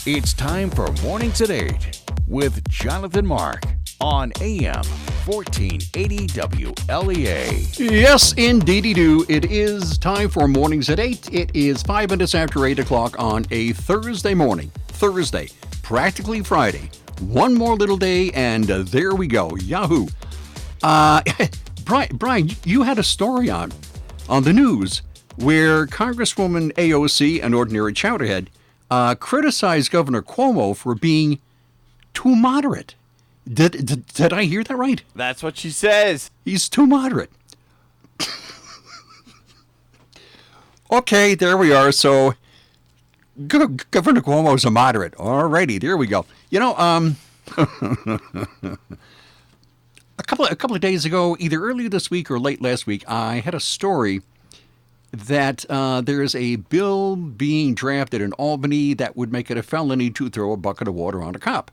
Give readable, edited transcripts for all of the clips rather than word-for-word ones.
It's time for Mornings at 8 with Jonathan Mark on AM 1480 WLEA. Yes, indeedy do. It is time for Mornings at 8. It is 5 minutes after 8 o'clock on a Thursday morning. Thursday, practically Friday. One more little day, and there we go. Yahoo. Brian, you had a story on the news where Congresswoman AOC, an ordinary chowderhead, criticized Governor Cuomo for being too moderate. Did I hear that right? That's what she says. He's too moderate. Okay, there we are. So, Governor Cuomo's a moderate. Alrighty, there we go. You know, a couple of days ago, either earlier this week or late last week, I had a story that there is a bill being drafted in Albany that would make it a felony to throw a bucket of water on a cop,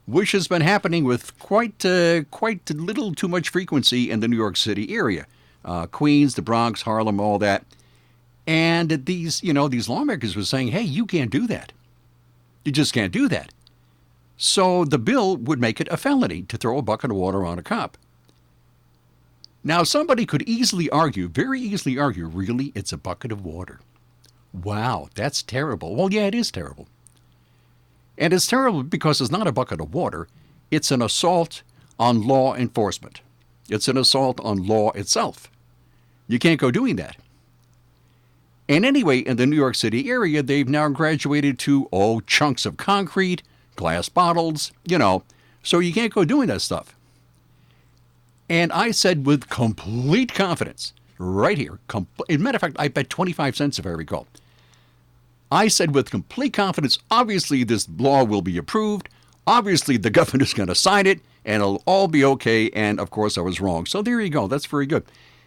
which has been happening with quite little too much frequency in the New York City area, Queens, the Bronx, Harlem, all that. And these lawmakers were saying, hey, you can't do that. You just can't do that. So the bill would make it a felony to throw a bucket of water on a cop. Now, somebody could very easily argue, really, it's a bucket of water. Wow, that's terrible. Well, yeah, it is terrible. And it's terrible because it's not a bucket of water. It's an assault on law enforcement. It's an assault on law itself. You can't go doing that. And anyway, in the New York City area, they've now graduated to, chunks of concrete, glass bottles, so you can't go doing that stuff. And I said with complete confidence, right here, as a matter of fact, I bet 25 cents if I recall. I said with complete confidence, obviously this law will be approved. Obviously the governor's going to sign it, and it'll all be okay. And of course I was wrong. So there you go. That's very good.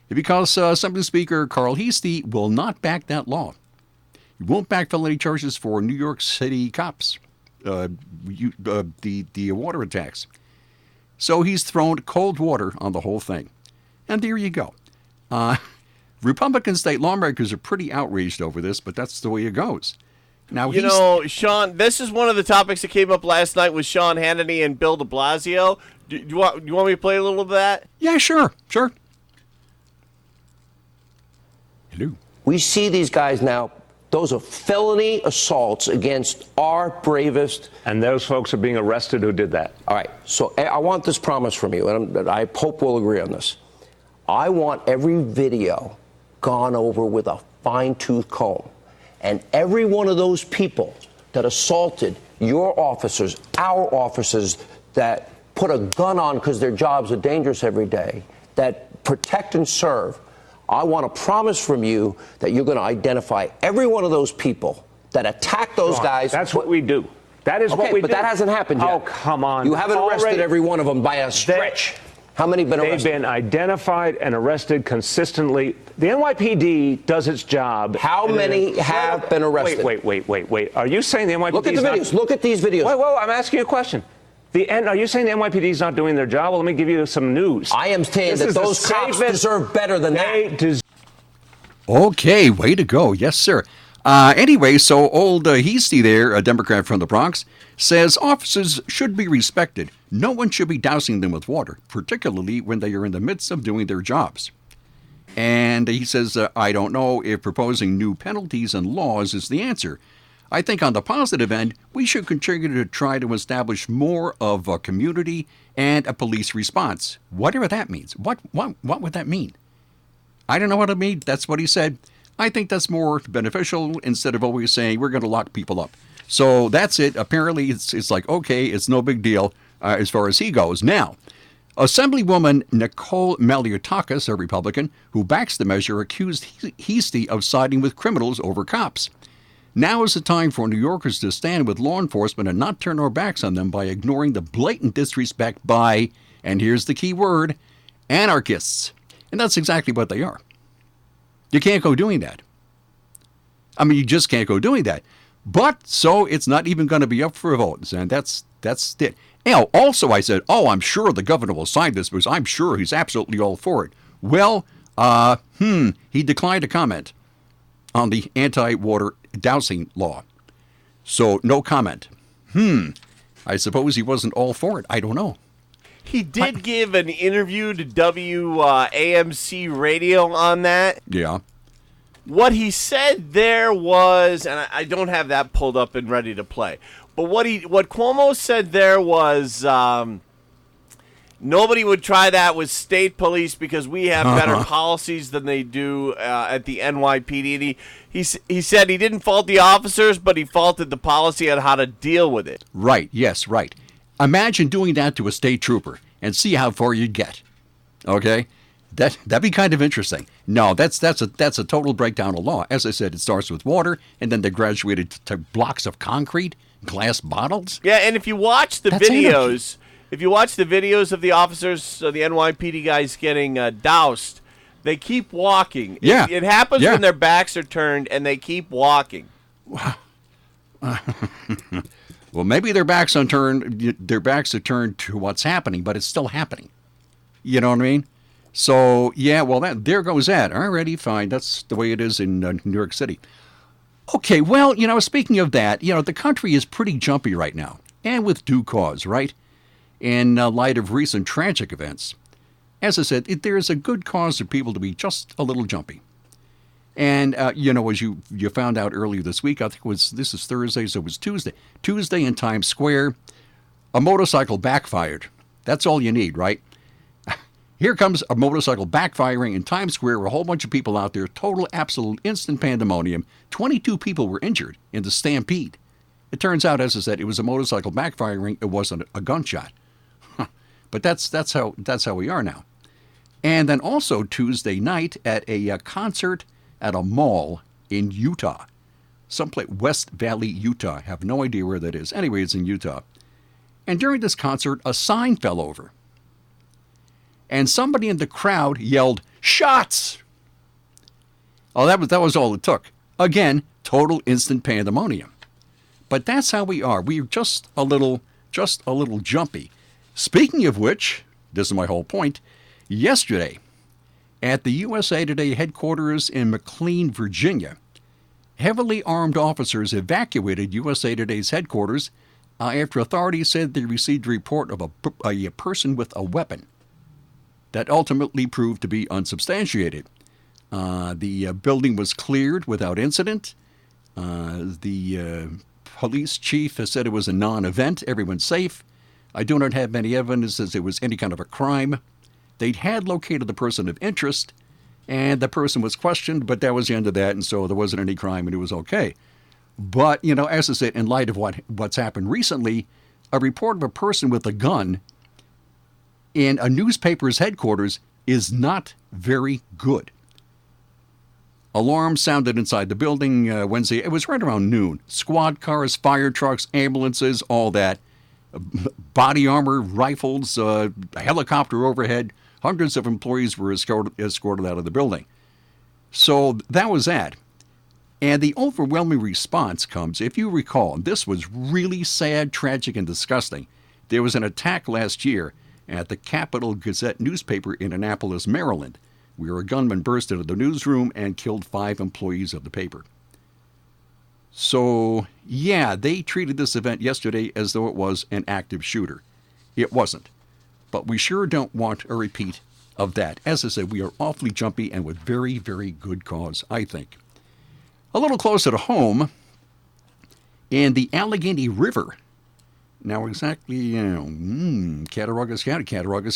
Because Assembly Speaker Carl Heastie will not back that law. He won't back felony charges for New York City cops, the water attacks. So he's thrown cold water on the whole thing. And there you go. Republican state lawmakers are pretty outraged over this, but that's the way it goes. Now, Sean, this is one of the topics that came up last night with Sean Hannity and Bill de Blasio. Do you want me to play a little of that? Yeah, sure. Hello. We see these guys now. Those are felony assaults against our bravest. And those folks are being arrested who did that. All right. So I want this promise from you, and I hope we'll agree on this. I want every video gone over with a fine-tooth comb. And every one of those people that assaulted your officers, our officers, that put a gun on because their jobs are dangerous every day, that protect and serve, I want a promise from you that you're going to identify every one of those people that attack those guys. That's what we do. That is what we do. But that hasn't happened yet. Oh, come on. You haven't arrested every one of them by a stretch. How many have been arrested? They've been identified and arrested consistently. The NYPD does its job. How many have been arrested? Wait. Are you saying the NYPD Look at the videos. Look at these videos. Wait, I'm asking you a question. Are you saying the NYPD is not doing their job? Well, let me give you some news. I am saying that those cops deserve better than that. Okay, way to go. Yes, sir. Anyway, so old Heastie there, a Democrat from the Bronx, says officers should be respected. No one should be dousing them with water, particularly when they are in the midst of doing their jobs. And he says, I don't know if proposing new penalties and laws is the answer. I think on the positive end, we should continue to try to establish more of a community and a police response. Whatever that means. What would that mean? I don't know what it means. That's what he said. I think that's more beneficial instead of always saying we're going to lock people up. So that's it. Apparently, it's like, okay, it's no big deal as far as he goes. Now, Assemblywoman Nicole Malliotakis, a Republican, who backs the measure, accused Heastie of siding with criminals over cops. Now is the time for New Yorkers to stand with law enforcement and not turn our backs on them by ignoring the blatant disrespect by, and here's the key word, anarchists. And that's exactly what they are. You can't go doing that. I mean, you just can't go doing that. But so it's not even going to be up for a vote. And that's it. Now, also I said, I'm sure the governor will sign this because I'm sure he's absolutely all for it. Well, he declined to comment on the anti-water dowsing law. So no comment. I suppose he wasn't all for it. I don't know. He did give an interview to WAMC radio on that. Yeah. What he said there was, and I don't have that pulled up and ready to play, but what Cuomo said there was nobody would try that with state police because we have better policies than they do at the NYPD. And he said he didn't fault the officers, but he faulted the policy on how to deal with it. Right. Yes, right. Imagine doing that to a state trooper and see how far you'd get. Okay? That'd be kind of interesting. No, that's a total breakdown of law. As I said, it starts with water, and then they graduated to blocks of concrete, glass bottles. Yeah, and if you watch the videos, of the officers, the NYPD guys getting doused, they keep walking. Yeah, it happens when their backs are turned, and they keep walking. Well, maybe their backs are turned to what's happening, but it's still happening. You know what I mean? So, yeah, well, there goes that. Alrighty, fine. That's the way it is in New York City. Okay, well, speaking of that, the country is pretty jumpy right now, and with due cause, right? In light of recent tragic events. As I said, there is a good cause for people to be just a little jumpy. And, as you found out earlier this week, I think this is Thursday, so it was Tuesday. Tuesday in Times Square, a motorcycle backfired. That's all you need, right? Here comes a motorcycle backfiring in Times Square, a whole bunch of people out there, total, absolute, instant pandemonium. 22 people were injured in the stampede. It turns out, as I said, it was a motorcycle backfiring. It wasn't a gunshot. But that's how we are now. And then also Tuesday night at a concert at a mall in Utah, someplace West Valley, Utah. I have no idea where that is. Anyway, it's in Utah. And during this concert, a sign fell over. And somebody in the crowd yelled, "Shots!" Oh, that was all it took. Again, total instant pandemonium. But that's how we are. We're just a little jumpy. Speaking of which, this is my whole point. Yesterday, at the USA Today headquarters in McLean, Virginia, heavily armed officers evacuated USA Today's headquarters after authorities said they received a report of a person with a weapon. That ultimately proved to be unsubstantiated. The building was cleared without incident. The police chief has said it was a non-event. Everyone's safe. I do not have any evidence that it was any kind of a crime. They had located the person of interest, and the person was questioned, but that was the end of that, and so there wasn't any crime, and it was okay. But, as I said, in light of what's happened recently, a report of a person with a gun in a newspaper's headquarters is not very good. Alarms sounded inside the building Wednesday. It was right around noon. Squad cars, fire trucks, ambulances, all that. Body armor, rifles, a helicopter overhead. Hundreds of employees were escorted out of the building. So that was that. And the overwhelming response comes, if you recall, this was really sad, tragic, and disgusting. There was an attack last year at the Capital Gazette newspaper in Annapolis, Maryland, where a gunman burst into the newsroom and killed 5 employees of the paper. So, yeah, they treated this event yesterday as though it was an active shooter. It wasn't. But we sure don't want a repeat of that. As I said, we are awfully jumpy and with very, very good cause, I think. A little closer to home, in the Allegheny River. Now, exactly, Cattaraugus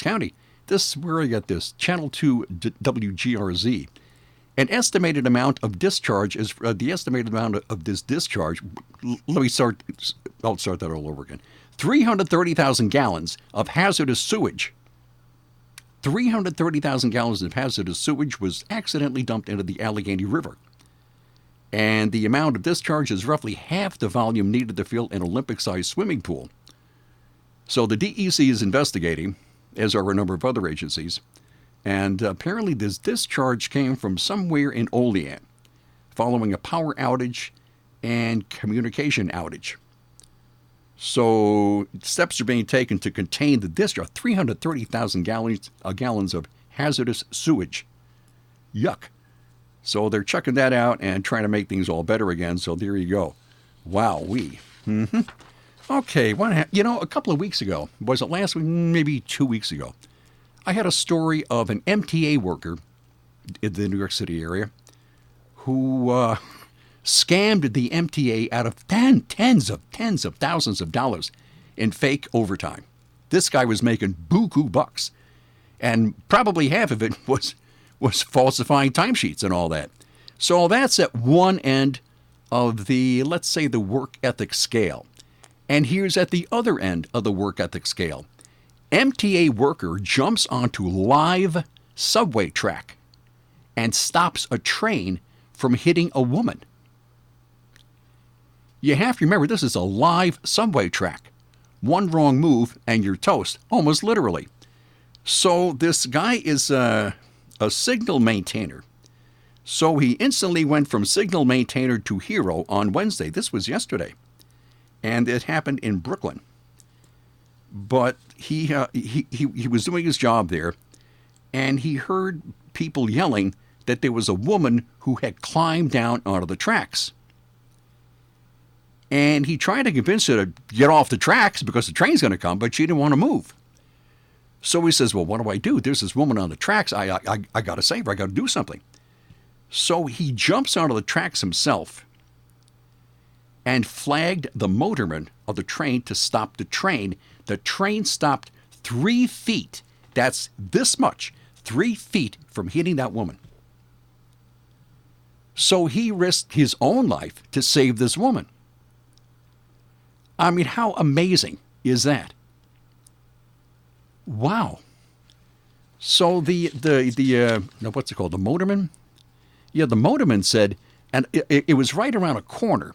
County. This is where I got this. Channel 2 WGRZ. An estimated amount of discharge is the estimated amount of this discharge. I'll start that all over again. 330,000 gallons of hazardous sewage. 330,000 gallons of hazardous sewage was accidentally dumped into the Allegheny River. And the amount of discharge is roughly half the volume needed to fill an Olympic-sized swimming pool. So the DEC is investigating, as are a number of other agencies, and apparently this discharge came from somewhere in Olean, following a power outage and communication outage. So steps are being taken to contain the discharge. 330,000 gallons of hazardous sewage. Yuck. So they're checking that out and trying to make things all better again. So there you go. Wowee. Okay, a couple of weeks ago, was it last week? Maybe 2 weeks ago, I had a story of an MTA worker in the New York City area who scammed the MTA out of tens of thousands of dollars in fake overtime. This guy was making buku bucks, and probably half of it was falsifying timesheets and all that. So that's at one end of the, let's say, the work ethic scale. And here's at the other end of the work ethic scale. MTA worker jumps onto live subway track and stops a train from hitting a woman. You have to remember, this is a live subway track. One wrong move and you're toast, almost literally. So this guy is a signal maintainer. So he instantly went from signal maintainer to hero on Wednesday. This was yesterday. And it happened in Brooklyn. But he was doing his job there, and he heard people yelling that there was a woman who had climbed down onto the tracks. And he tried to convince her to get off the tracks because the train's going to come, but she didn't want to move. So he says, well, what do I do? There's this woman on the tracks. I got to save her. I got to do something. So he jumps onto the tracks himself and flagged the motorman of the train to stop the train. The train stopped 3 feet. That's this much, 3 feet from hitting that woman. So he risked his own life to save this woman. I mean, how amazing is that? Wow. So the what's it called? The motorman? Yeah, the motorman said, and it was right around a corner.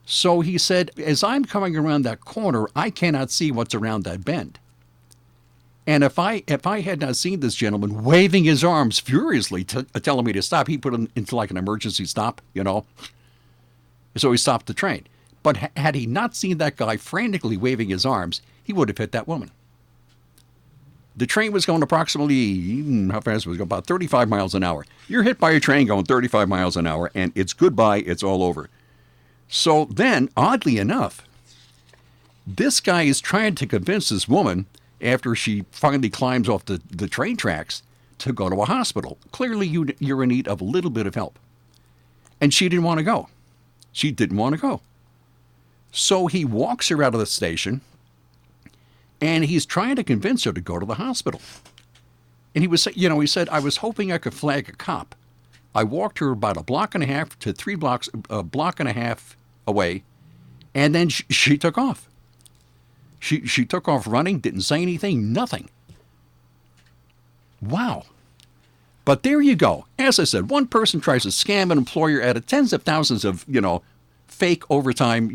So he said, as I'm coming around that corner, I cannot see what's around that bend. And if I had not seen this gentleman waving his arms furiously telling me to stop, he put him into like an emergency stop, So he stopped the train. But had he not seen that guy frantically waving his arms, he would have hit that woman. The train was going approximately, how fast was it? About 35 miles an hour. You're hit by a train going 35 miles an hour, and it's goodbye, it's all over. So then, oddly enough, this guy is trying to convince this woman, after she finally climbs off the train tracks, to go to a hospital. Clearly, you're in need of a little bit of help. And she didn't want to go. She didn't want to go. So he walks her out of the station, and he's trying to convince her to go to the hospital. And he said, I was hoping I could flag a cop. I walked her about a block and a half to 3 blocks, a block and a half away, and then she took off. She took off running, didn't say anything, nothing. Wow. But there you go. As I said, one person tries to scam an employer out of tens of thousands of, fake overtime,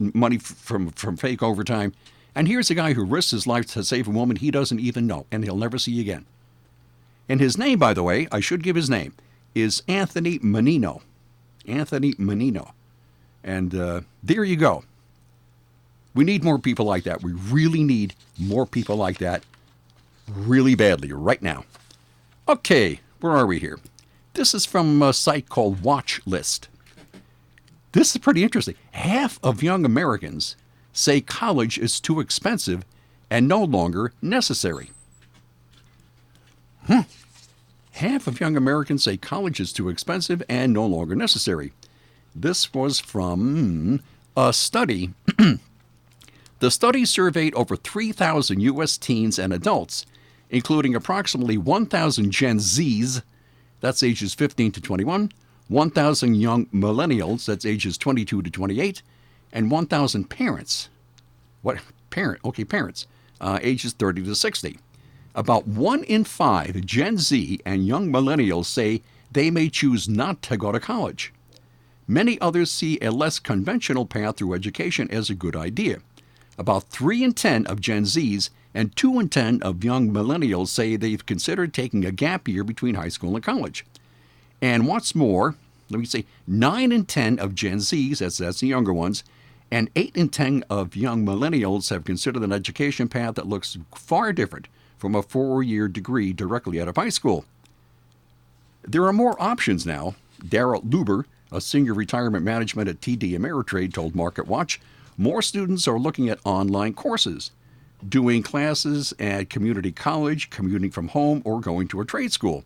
money from fake overtime. And here's a guy who risks his life to save a woman he doesn't even know, and he'll never see again. And his name, by the way, I should give his name, is Anthony Menino. Anthony Menino. And there you go. We need more people like that. We really need more people like that really badly right now. Okay, where are we here? This is from a site called Watch List. This is pretty interesting. Half of young Americans say college is too expensive and no longer necessary. Half of young Americans say college is too expensive and no longer necessary. This was from a study. The study surveyed over 3,000 U.S. teens and adults, including approximately 1,000 Gen Zs, that's ages 15 to 21, 1,000 young millennials, that's ages 22 to 28, and 1,000 parents. Parents, ages 30 to 60. About 1 in 5 Gen Z and young millennials say they may choose not to go to college. Many others see a less conventional path through education as a good idea. About 3 in 10 of Gen Zs and 2 in 10 of young millennials say they've considered taking a gap year between high school and college. And what's more, 9 in 10 of Gen Zs, that's the younger ones, and 8 in 10 of young millennials have considered an education path that looks far different from a 4-year degree directly out of high school. There are more options now. Daryl Luber, A senior retirement management at TD Ameritrade told MarketWatch more students are looking at online courses, doing classes at community college, commuting from home, or going to a trade school.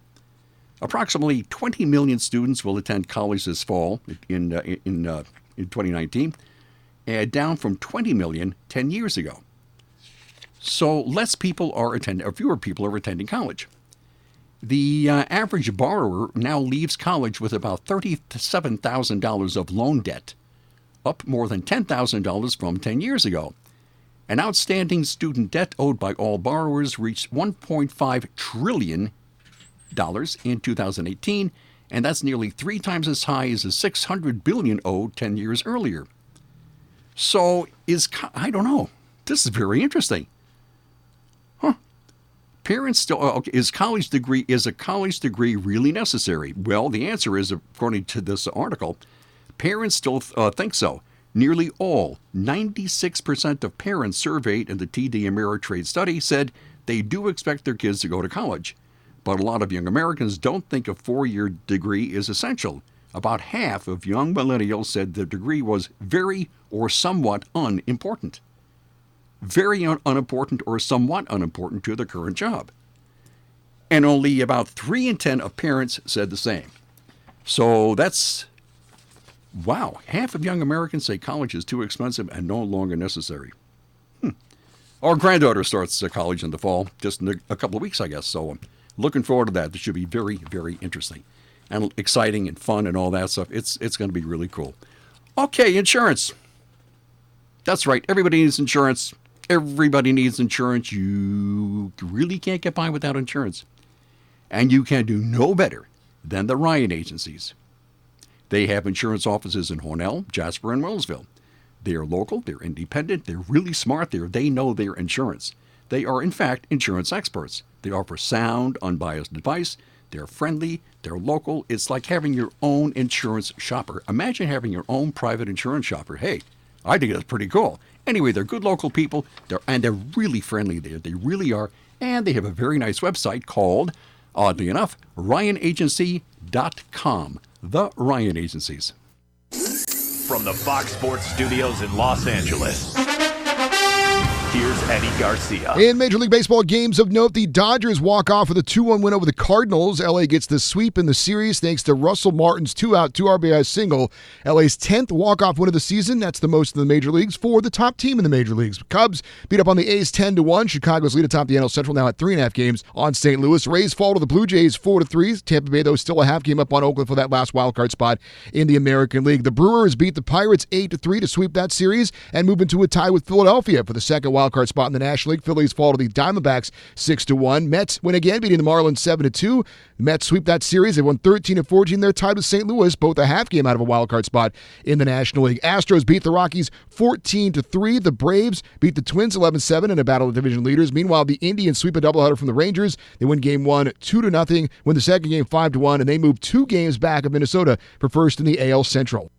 Approximately 20 million students will attend college this fall in 2019, down from 20 million 10 years ago. So fewer people are attending college. The average borrower now leaves college with about $37,000 of loan debt, up more than $10,000 from 10 years ago. An outstanding student debt owed by all borrowers reached $1.5 trillion in 2018, and that's nearly 3 times as high as the $600 billion owed 10 years earlier. So I don't know. This is very interesting. Parents still, is a college degree really necessary? Well, the answer is, according to this article, parents still think so. Nearly all, 96% of parents surveyed in the TD Ameritrade study said they do expect their kids to go to college. But a lot of young Americans don't think a 4-year degree is essential. About half of young millennials said the degree was very or somewhat unimportant. Very unimportant or somewhat unimportant to the current job. And only about 3 in 10 of parents said the same. So that's, wow, half of young Americans say college is too expensive and no longer necessary. Our granddaughter starts college in the fall, just in a couple of weeks, I guess. So I'm looking forward to that. This should be very, very interesting and exciting and fun and all that stuff. It's going to be really cool. Okay, insurance. That's right. Everybody needs insurance. Everybody needs insurance. You really can't get by without insurance. And you can do no better than the Ryan agencies. They have insurance offices in Hornell, Jasper, and Wellsville. They are local, they're independent, they're really smart, they know their insurance. They are, in fact, insurance experts. They offer sound, unbiased advice. They're friendly, they're local. It's like having your own insurance shopper. Imagine having your own private insurance shopper. Hey, I think that's pretty cool. Anyway, they're good local people, and they're really friendly there. They really are. And they have a very nice website called, oddly enough, RyanAgency.com. The Ryan Agencies. From the Fox Sports Studios in Los Angeles, here's Eddie Garcia. In Major League Baseball games of note, the Dodgers walk off with a 2-1 win over the Cardinals. LA gets the sweep in the series thanks to Russell Martin's 2-out, 2 RBI single. LA's 10th walk-off win of the season. That's the most in the major leagues for the top team in the major leagues. Cubs beat up on the A's 10-1. Chicago's lead atop the NL Central now at 3.5 games on St. Louis. Rays fall to the Blue Jays 4-3. Tampa Bay, though, still a half game up on Oakland for that last wildcard spot in the American League. The Brewers beat the Pirates 8-3 to sweep that series and move into a tie with Philadelphia for the second wildcard spot in the National League. Phillies fall to the Diamondbacks 6-1. Mets win again, beating the Marlins 7-2. The Mets sweep that series. They won 13-14. They're tied with St. Louis, both a half game out of a wildcard spot in the National League. Astros beat the Rockies 14-3. The Braves beat the Twins 11-7 in a battle of division leaders. Meanwhile, the Indians sweep a doubleheader from the Rangers. They win game 1 2-0, win the second game 5-1, and they move 2 games back of Minnesota for first in the AL Central.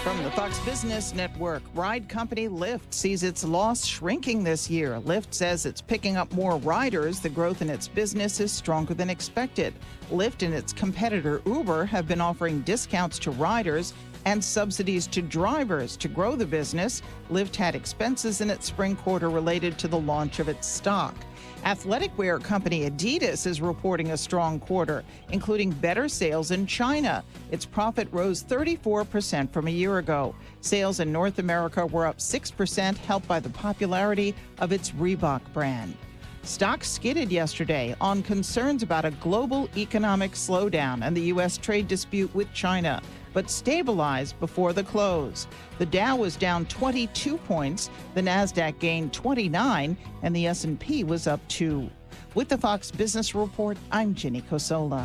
From the Fox Business Network, ride company Lyft sees its loss shrinking this year. Lyft says it's picking up more riders. The growth in its business is stronger than expected. Lyft and its competitor Uber have been offering discounts to riders and subsidies to drivers to grow the business. Lyft had expenses in its spring quarter related to the launch of its stock. Athletic wear company Adidas is reporting a strong quarter, including better sales in China. Its profit rose 34% from a year ago. Sales in North America were up 6%, helped by the popularity of its Reebok brand. Stocks skidded yesterday on concerns about a global economic slowdown and the U.S. trade dispute with China, but stabilized before the close. The Dow was down 22 points, the Nasdaq gained 29, and the S&P was up 2. With the Fox Business Report, I'm Ginny Cosola.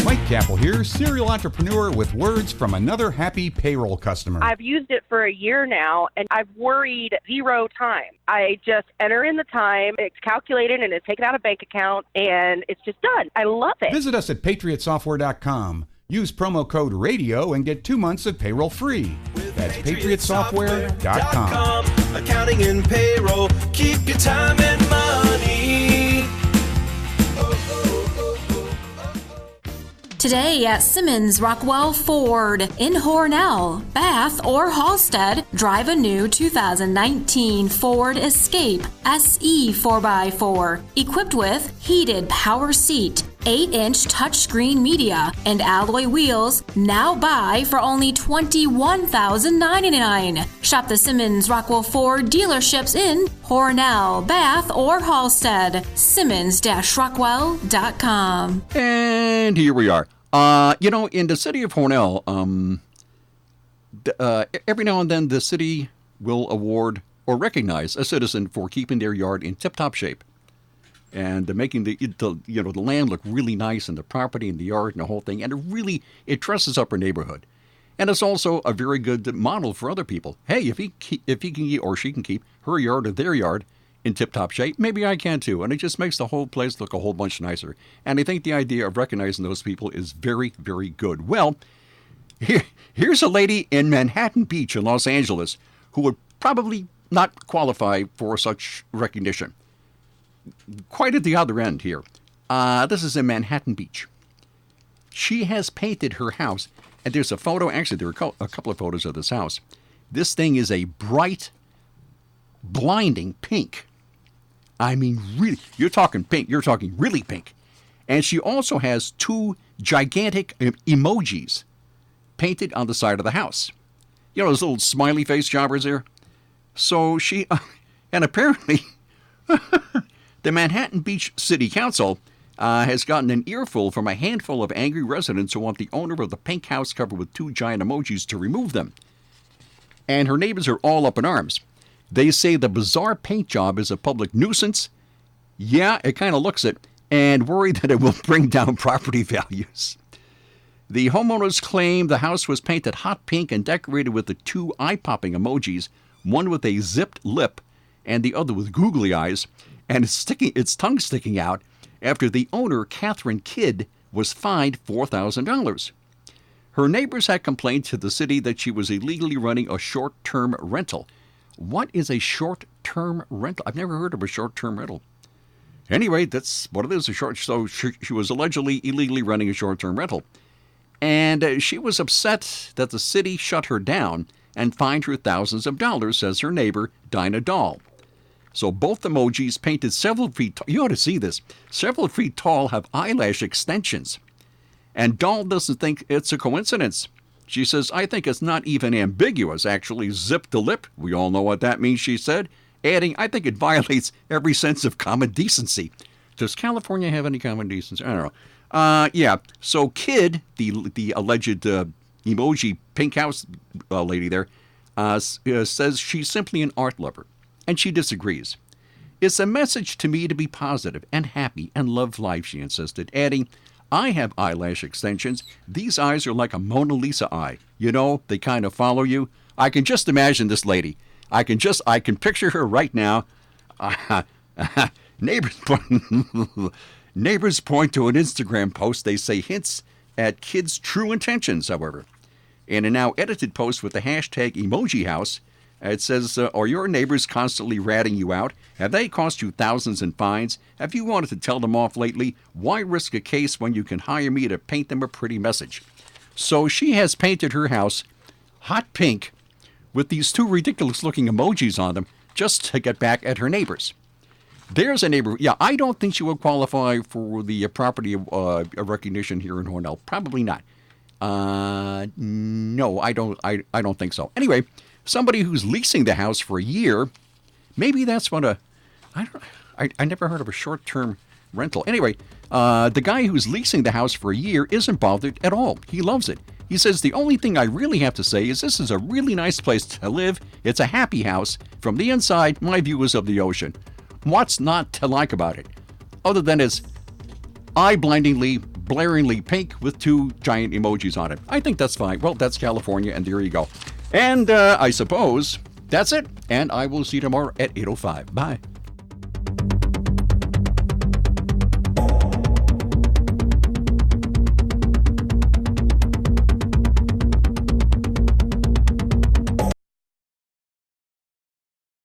Mike Capel here, serial entrepreneur with words from another happy payroll customer. I've used it for a year now, and I've worried 0 time. I just enter in the time, it's calculated, and it's taken out of bank account, and it's just done. I love it. Visit us at patriotsoftware.com. Use promo code RADIO and get 2 months of payroll free. That's patriotsoftware.com. Accounting and payroll, keep your time and money. Oh, oh. Today at Simmons Rockwell Ford in Hornell, Bath, or Halstead, drive a new 2019 Ford Escape SE 4x4, equipped with heated power seat, 8-inch touchscreen media, and alloy wheels. Now buy for only $21,099. Shop the Simmons Rockwell Ford dealerships in Hornell, Bath, or Halstead. Simmons-Rockwell.com. And here we are. In the city of Hornell, every now and then the city will award or recognize a citizen for keeping their yard in tip-top shape and making the land look really nice, and the property and the yard and the whole thing. And it dresses up our neighborhood. And it's also a very good model for other people. Hey, if he can or she can keep her yard or their yard in tip-top shape, maybe I can too. And it just makes the whole place look a whole bunch nicer. And I think the idea of recognizing those people is very, very good. Well, here's a lady in Manhattan Beach in Los Angeles who would probably not qualify for such recognition. Quite at the other end here. This is in Manhattan Beach. She has painted her house, and there's a photo. Actually, there are a couple of photos of this house. This thing is a bright, blinding pink. I mean, really, you're talking pink. You're talking really pink. And she also has 2 gigantic emojis painted on the side of the house. You know, those little smiley face jobbers there? So she, and apparently, the Manhattan Beach City Council has gotten an earful from a handful of angry residents who want the owner of the pink house covered with 2 giant emojis to remove them. And her neighbors are all up in arms. They say the bizarre paint job is a public nuisance. Yeah, it kind of looks it, and worry that it will bring down property values. The homeowners claim the house was painted hot pink and decorated with the 2 eye-popping emojis, one with a zipped lip and the other with googly eyes, and its tongue sticking out after the owner, Catherine Kidd, was fined $4,000. Her neighbors had complained to the city that she was illegally running a short-term rental. What is a short-term rental? I've never heard of a short-term rental. Anyway, that's what it is. So she was allegedly illegally running a short-term rental. And she was upset that the city shut her down and fined her thousands of dollars, says her neighbor, Dinah Dahl. So both emojis painted several feet tall. You ought to see this. Several feet tall have eyelash extensions. And Dahl doesn't think it's a coincidence. She says, I think it's not even ambiguous, actually. Zip the lip. We all know what that means, she said. Adding, I think it violates every sense of common decency. Does California have any common decency? I don't know. Yeah. So Kidd, the alleged emoji pink house lady there, says she's simply an art lover. And she disagrees. It's a message to me to be positive and happy and love life, she insisted, adding, I have eyelash extensions. These eyes are like a Mona Lisa eye. You know, they kind of follow you. I can just imagine this lady. I can picture her right now. Neighbors point to an Instagram post. They say hints at kids' true intentions, however. In a now edited post with the hashtag emoji house, it says, are your neighbors constantly ratting you out? Have they cost you thousands in fines? Have you wanted to tell them off lately? Why risk a case when you can hire me to paint them a pretty message? So she has painted her house hot pink with these 2 ridiculous-looking emojis on them just to get back at her neighbors. There's a neighbor. Yeah, I don't think she would qualify for the property recognition here in Hornell. Probably not. No, I don't think so. Anyway, somebody who's leasing the house for a year, maybe that's what I never heard of a short-term rental. Anyway, the guy who's leasing the house for a year isn't bothered at all. He loves it. He says, the only thing I really have to say is this is a really nice place to live. It's a happy house. From the inside, my view is of the ocean. What's not to like about it? Other than it's eye-blindingly, blaringly pink with 2 giant emojis on it. I think that's fine. Well, that's California, and there you go. And I suppose that's it. And I will see you tomorrow at 8:05. Bye.